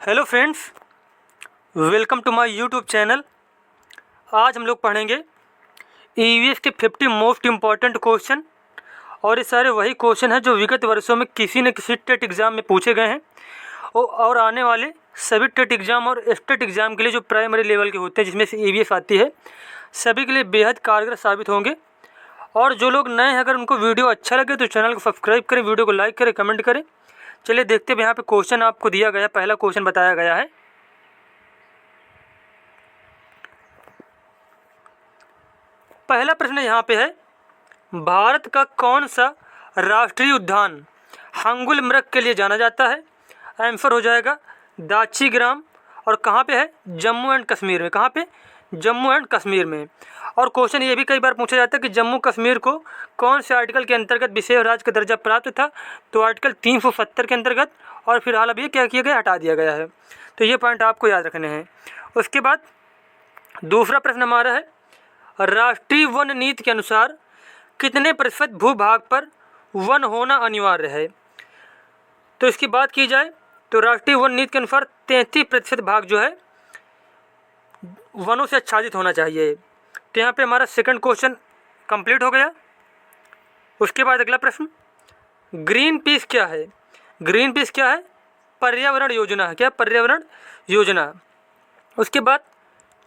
Hello friends, welcome to my YouTube channel. आज हम लोग पढ़ेंगे ईवीएस के 50 मोस्ट इम्पॉर्टेंट क्वेश्चन। और ये सारे वही क्वेश्चन हैं जो विगत वर्षों में किसी न किसी टेट एग्ज़ाम में पूछे गए हैं और आने वाले सभी टेट एग्ज़ाम और स्टेट एग्ज़ाम के लिए जो प्राइमरी लेवल के होते हैं जिसमें से ईवीएस आती है, सभी के लिए बेहद कारगर साबित होंगे। और जो लोग नए हैं, अगर उनको वीडियो अच्छा लगे तो चैनल को सब्सक्राइब करें, वीडियो को लाइक करें, कमेंट करें। चलिए देखते हैं। यहाँ पे क्वेश्चन आपको दिया गया, पहला क्वेश्चन बताया गया है। पहला प्रश्न यहाँ पे है, भारत का कौन सा राष्ट्रीय उद्यान हंगुल मृग के लिए जाना जाता है? आंसर हो जाएगा दाचीग्राम। और कहाँ पे है? जम्मू एंड कश्मीर में। कहाँ पे? जम्मू एंड कश्मीर में। और क्वेश्चन ये भी कई बार पूछा जाता है कि जम्मू कश्मीर को कौन से आर्टिकल के अंतर्गत विशेष राज्य का दर्जा प्राप्त था? तो आर्टिकल 370 के अंतर्गत। और फिलहाल अभी क्या किया गया? हटा दिया गया है। तो ये पॉइंट आपको याद रखने हैं। उसके बाद दूसरा प्रश्न हमारा है, राष्ट्रीय वन नीति के अनुसार कितने प्रतिशत भूभाग पर वन होना अनिवार्य है? तो इसकी बात की जाए तो राष्ट्रीय वन नीति के अनुसार 33% भाग जो है वनों से आच्छादित होना चाहिए। तो यहाँ पे हमारा सेकंड क्वेश्चन कंप्लीट हो गया। उसके बाद अगला प्रश्न, ग्रीन पीस क्या है? ग्रीन पीस क्या है? पर्यावरण योजना है। क्या? पर्यावरण योजना। उसके बाद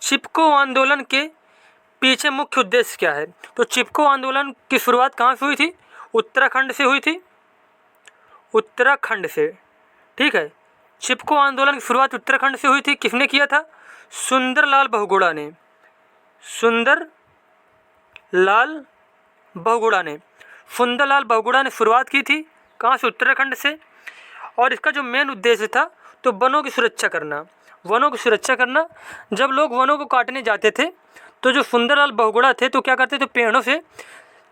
चिपको आंदोलन के पीछे मुख्य उद्देश्य क्या है? तो चिपको आंदोलन की शुरुआत कहाँ से हुई थी? उत्तराखंड से हुई थी। उत्तराखंड से, ठीक है। चिपको आंदोलन की शुरुआत उत्तराखंड से हुई थी। किसने किया था? सुंदरलाल बहुगुणा ने। सुंदरलाल बहुगुणा ने शुरुआत की थी। कहाँ से? उत्तराखंड से। और इसका जो मेन उद्देश्य था तो वनों की सुरक्षा करना। वनों की सुरक्षा करना। जब लोग वनों को काटने जाते थे तो जो सुंदरलाल बहुगुणा थे तो क्या करते थे? पेड़ों से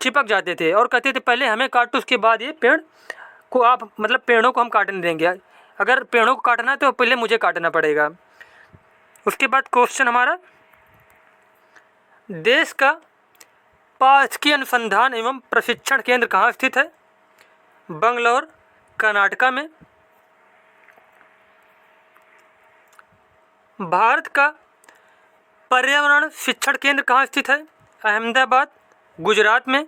चिपक जाते थे और कहते थे पहले हमें काटो, उसके बाद ये पेड़ को आप पेड़ों को हम काटने देंगे। अगर पेड़ों को काटना है तो पहले मुझे काटना पड़ेगा। उसके बाद क्वेश्चन हमारा, देश का पारस्किक अनुसंधान एवं प्रशिक्षण केंद्र कहाँ स्थित है? बंगलौर, कर्नाटका में। भारत का पर्यावरण शिक्षण केंद्र कहाँ स्थित है? अहमदाबाद, गुजरात में।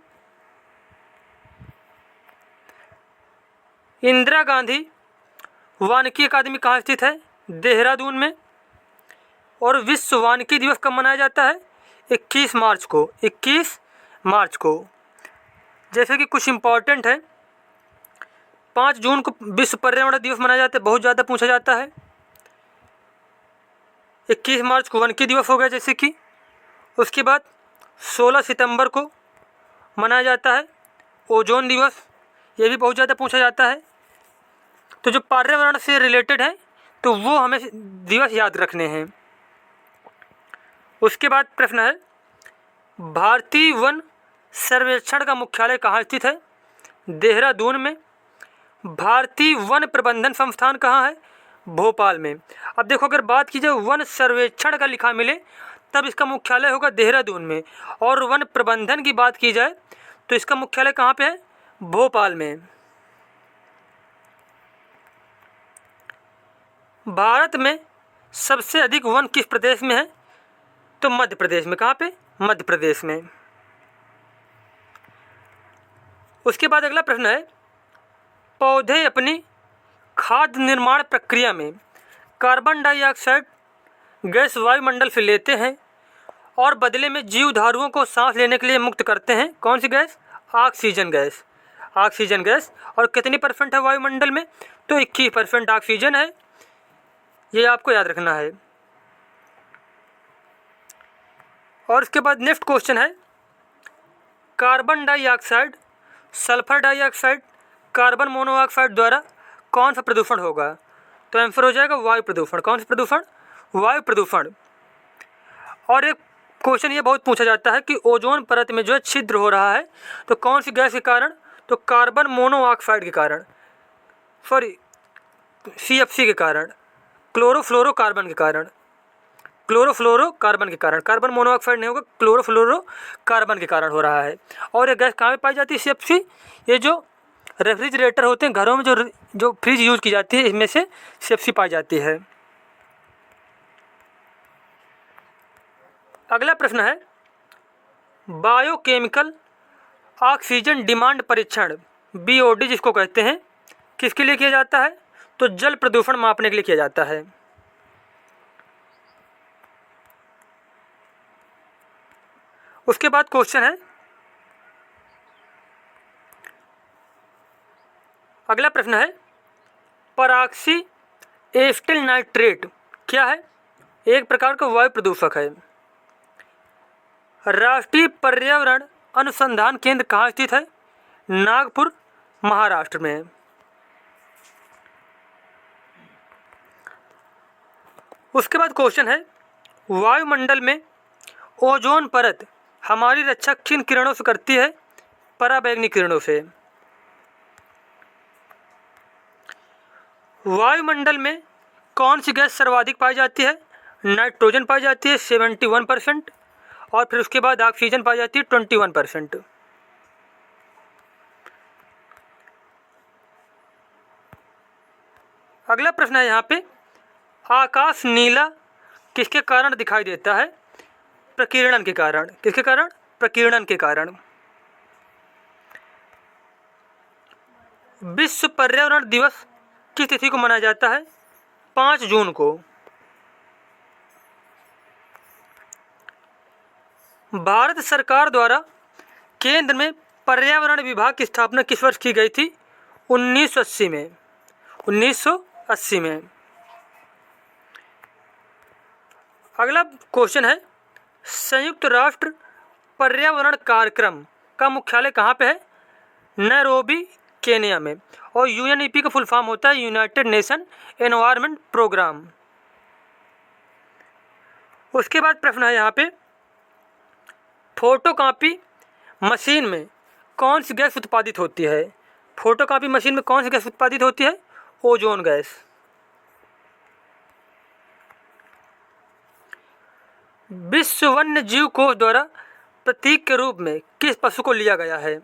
इंदिरा गांधी वानिकी अकादमी कहाँ स्थित है? देहरादून में। और विश्व वानिकी दिवस कब मनाया जाता है? 21 मार्च को। 21 मार्च को। जैसे कि कुछ इम्पॉर्टेंट है, 5 जून को विश्व पर्यावरण दिवस मनाया जाता है, बहुत ज़्यादा पूछा जाता है। 21 मार्च को वानिकी दिवस हो गया जैसे कि। उसके बाद 16 सितंबर को मनाया जाता है ओजोन दिवस, ये भी बहुत ज़्यादा पूछा जाता है। तो जो पर्यावरण से रिलेटेड है तो वो हमें दिवस याद रखने हैं। उसके बाद प्रश्न है, भारतीय वन सर्वेक्षण का मुख्यालय कहाँ स्थित है? देहरादून में। भारतीय वन प्रबंधन संस्थान कहाँ है? भोपाल में। अब देखो, अगर बात की जाए वन सर्वेक्षण का लिखा मिले तब इसका मुख्यालय होगा देहरादून में, और वन प्रबंधन की बात की जाए तो इसका मुख्यालय कहाँ पे है? भोपाल में। भारत में सबसे अधिक वन किस प्रदेश में है? तो मध्य प्रदेश में। कहाँ पे? मध्य प्रदेश में। उसके बाद अगला प्रश्न है, पौधे अपनी खाद्य निर्माण प्रक्रिया में कार्बन डाइऑक्साइड गैस वायुमंडल से लेते हैं और बदले में जीवधारुओं को सांस लेने के लिए मुक्त करते हैं। कौन सी गैस? Oxygen gas. Oxygen gas. और कितनी परसेंट है वायुमंडल में? तो 21% ऑक्सीजन है। ये आपको याद रखना है। और इसके बाद नेक्स्ट क्वेश्चन है, carbon dioxide, sulphur dioxide, carbon monoxide द्वारा कौन सा प्रदूषण होगा? तो आंसर हो जाएगा वायु प्रदूषण। कौन सा प्रदूषण? वायु प्रदूषण। और एक क्वेश्चन ये बहुत पूछा जाता है कि ओजोन परत में जो है छिद्र हो रहा है तो कौन सी गैस के कारण? तो कार्बन मोनोऑक्साइड के कारण, सॉरी CFC के कारण, क्लोरोफ्लोरोकार्बन के कारण। क्लोरोफ्लोरोकार्बन के कारण, कार्बन मोनोऑक्साइड नहीं होगा, क्लोरोफ्लोरोकार्बन के कारण हो रहा है। और ये गैस कहाँ पे पाई जाती है? CFC। ये जो रेफ्रिजरेटर होते हैं घरों में, जो फ्रिज यूज़ की जाती है, इसमें से CFC पाई जाती है। अगला प्रश्न है बायोकेमिकल ऑक्सीजन डिमांड परीक्षण BOD जिसको कहते हैं किसके लिए किया जाता है? तो जल प्रदूषण मापने के लिए किया जाता है। उसके बाद क्वेश्चन है, अगला प्रश्न है पराक्सी एसिटिल नाइट्रेट क्या है? एक प्रकार का वायु प्रदूषक है। राष्ट्रीय पर्यावरण अनुसंधान केंद्र कहाँ स्थित है? नागपुर, महाराष्ट्र में। उसके बाद क्वेश्चन है वायुमंडल में ओजोन परत हमारी रक्षा किन किरणों से करती है? पराबैंगनी किरणों से। वायुमंडल में कौन सी गैस सर्वाधिक पाई जाती है? नाइट्रोजन पाई जाती है 71% और फिर उसके बाद ऑक्सीजन पाई जाती है 21%। अगला प्रश्न है यहाँ पे आकाश नीला किसके कारण दिखाई देता है? प्रकीर्णन के कारण। किसके कारण? प्रकीर्णन के कारण। विश्व पर्यावरण दिवस किस तिथि को मनाया जाता है? 5 जून को। भारत सरकार द्वारा केंद्र में पर्यावरण विभाग की स्थापना किस वर्ष की गई थी? 1980 में। 1980 में। अगला क्वेश्चन है संयुक्त राष्ट्र पर्यावरण कार्यक्रम का मुख्यालय कहाँ पे है? नैरोबी, केन्या में। और UNEP का फुल फॉर्म होता है यूनाइटेड नेशन एनवायरनमेंट प्रोग्राम। उसके बाद प्रश्न है यहाँ पे फोटोकॉपी मशीन में कौन सी गैस उत्पादित होती है? फोटोकॉपी मशीन में कौन सी गैस उत्पादित होती है? Ozone gas. विश्व वन्य जीव कोष द्वारा प्रतीक के रूप में किस पशु को लिया गया है?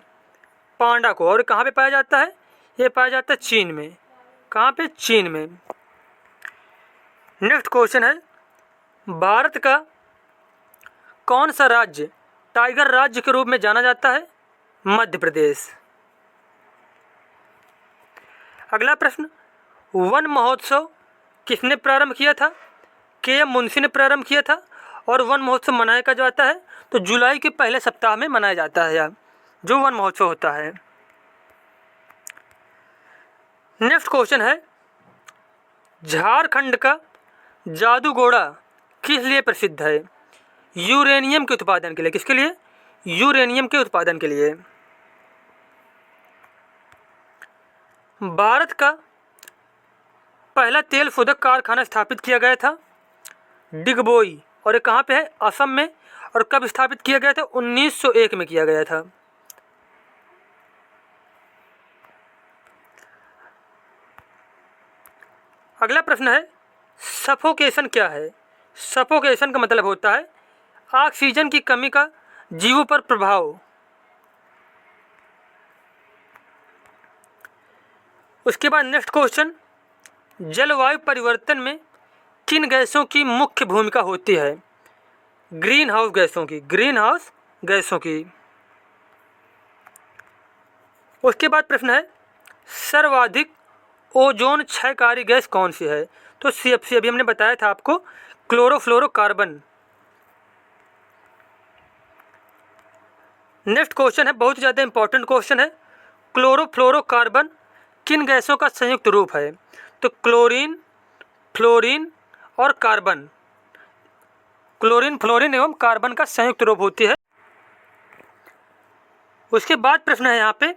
पांडा को। और कहाँ पे पाया जाता है? ये पाया जाता है चीन में। कहाँ पे? चीन में। नेक्स्ट क्वेश्चन है भारत का कौन सा राज्य टाइगर राज्य के रूप में जाना जाता है? मध्य प्रदेश। अगला प्रश्न वन महोत्सव किसने प्रारंभ किया था? KM मुंशी ने प्रारंभ किया था। और वन महोत्सव मनाया का जाता है तो जुलाई के पहले सप्ताह में मनाया जाता है जो वन महोत्सव होता है। नेक्स्ट क्वेश्चन है झारखंड का जादूगोड़ा किस लिए प्रसिद्ध है? यूरेनियम के उत्पादन के लिए। किसके लिए? यूरेनियम के उत्पादन के लिए। भारत का पहला तेल शोधक कारखाना स्थापित किया गया था डिगबोई। और ये कहाँ पे है? असम में। और कब स्थापित किया गया था? 1901 में किया गया था। अगला प्रश्न है सफोकेशन क्या है? सफोकेशन का मतलब होता है ऑक्सीजन की कमी का जीवों पर प्रभाव। उसके बाद नेक्स्ट क्वेश्चन जलवायु परिवर्तन में किन गैसों की मुख्य भूमिका होती है? ग्रीन हाउस गैसों की। ग्रीन हाउस गैसों की। उसके बाद प्रश्न है सर्वाधिक ओजोन क्षयकारी गैस कौन सी है? तो CFC अभी हमने बताया था आपको क्लोरोफ्लोरोकार्बन। नेक्स्ट क्वेश्चन है बहुत ज़्यादा इंपॉर्टेंट क्वेश्चन है क्लोरोफ्लोरोकार्बन किन गैसों का संयुक्त रूप है? तो क्लोरीन, फ्लोरीन और कार्बन। क्लोरीन, फ्लोरीन एवं कार्बन का संयुक्त रूप होती है। उसके बाद प्रश्न है यहाँ पे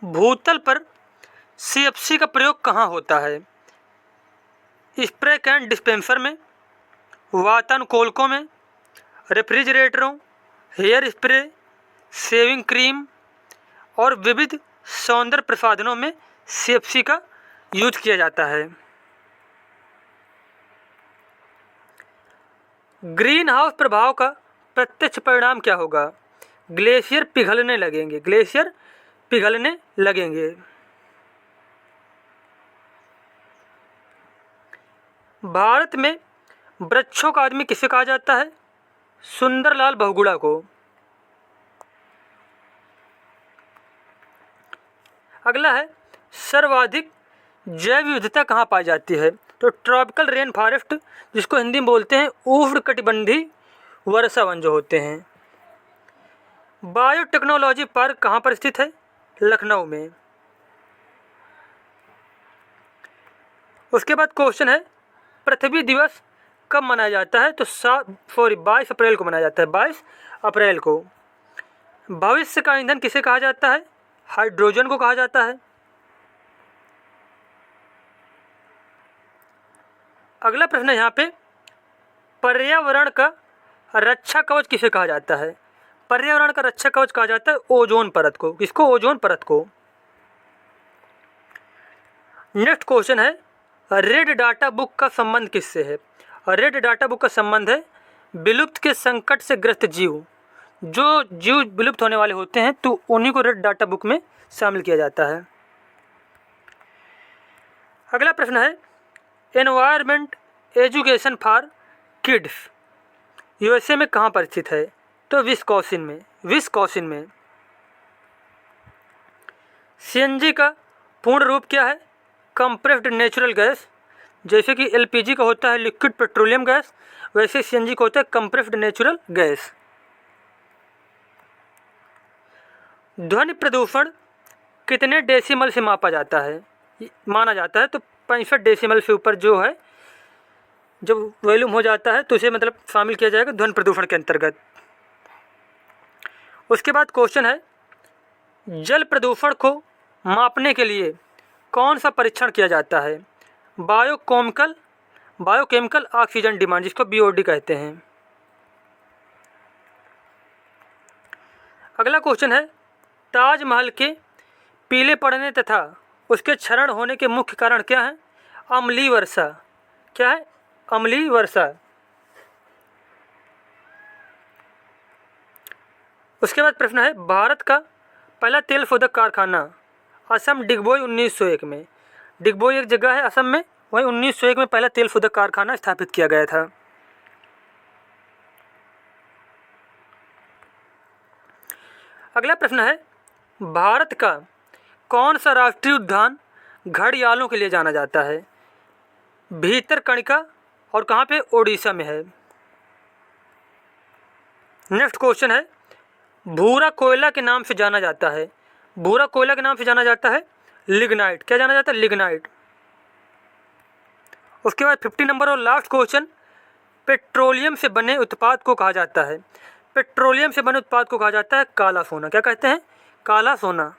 भूतल पर CFC का प्रयोग कहाँ होता है? स्प्रे कैन डिस्पेंसर में, वातानुकूलकों में, रेफ्रिजरेटरों, हेयर स्प्रे, शेविंग क्रीम और विविध सौंदर्य प्रसाधनों में CFC का यूज किया जाता है। ग्रीन हाउस प्रभाव का प्रत्यक्ष परिणाम क्या होगा? ग्लेशियर पिघलने लगेंगे। ग्लेशियर पिघलने लगेंगे। भारत में वृक्षों का आदमी किसे कहा जाता है? सुंदरलाल बहुगुणा को। अगला है सर्वाधिक जैव विविधता कहाँ पाई जाती है? तो ट्रॉपिकल रेन फॉरेस्ट, जिसको हिंदी में बोलते हैं उष्णकटिबंधीय वर्षा वन जो होते हैं। बायोटेक्नोलॉजी पार्क कहाँ पर स्थित है? लखनऊ में। उसके बाद क्वेश्चन है पृथ्वी दिवस कब मनाया जाता है? तो 22 अप्रैल को मनाया जाता है, 22 अप्रैल को। भविष्य का ईंधन किसे कहा जाता है? हाइड्रोजन को कहा जाता है। अगला प्रश्न है यहाँ पे, पर्यावरण का रक्षा कवच किसे कहा जाता है? पर्यावरण का रक्षा कवच कहा जाता है ओजोन परत को। किसको? ओजोन परत को। नेक्स्ट क्वेश्चन है रेड डाटा बुक का संबंध किससे है? रेड डाटा बुक का संबंध है विलुप्त के संकट से ग्रस्त जीव। जो जीव विलुप्त होने वाले होते हैं तो उन्हीं को रेड डाटा बुक में शामिल किया जाता है। अगला प्रश्न है environment education for kids USA में कहाँ पर स्थित है? तो विस्कॉसिन में। सीएनजी का पूर्ण रूप क्या है? Compressed natural gas. जैसे कि एलपीजी का होता है लिक्विड पेट्रोलियम गैस, वैसे सीएनजी का होता है कंप्रेस्ड नेचुरल गैस। ध्वनि प्रदूषण कितने डेसिमल से माना जाता है? तो 65 डेसिमल से ऊपर जो है जब वॉल्यूम हो जाता है तो उसे मतलब शामिल किया जाएगा ध्वनि प्रदूषण के अंतर्गत। उसके बाद क्वेश्चन है जल प्रदूषण को मापने के लिए कौन सा परीक्षण किया जाता है? बायोकेमिकल ऑक्सीजन डिमांड, जिसको बीओडी कहते हैं। अगला क्वेश्चन है ताजमहल के पीले पड़ने तथा उसके क्षरण होने के मुख्य कारण क्या है? अम्लीय वर्षा। क्या है? अम्लीय वर्षा। उसके बाद प्रश्न है भारत का पहला तेल शोधक कारखाना असम डिगबोई 1901 में। डिगबोई एक जगह है असम में, वहीं 1901 में पहला तेल शोधक कारखाना स्थापित किया गया था। अगला प्रश्न है भारत का कौन सा राष्ट्रीय उद्यान घड़ियालों के लिए जाना जाता है? भीतरकनिका, और कहाँ पे? ओडिशा में है। नेक्स्ट क्वेश्चन है भूरा कोयला के नाम से जाना जाता है। भूरा कोयला के नाम से जाना जाता है लिग्नाइट। क्या जाना जाता है? लिग्नाइट। उसके बाद 50 नंबर और लास्ट क्वेश्चन पेट्रोलियम से बने उत्पाद को कहा जाता है? पेट्रोलियम से बने उत्पाद को कहा जाता है काला सोना। क्या कहते हैं? काला सोना।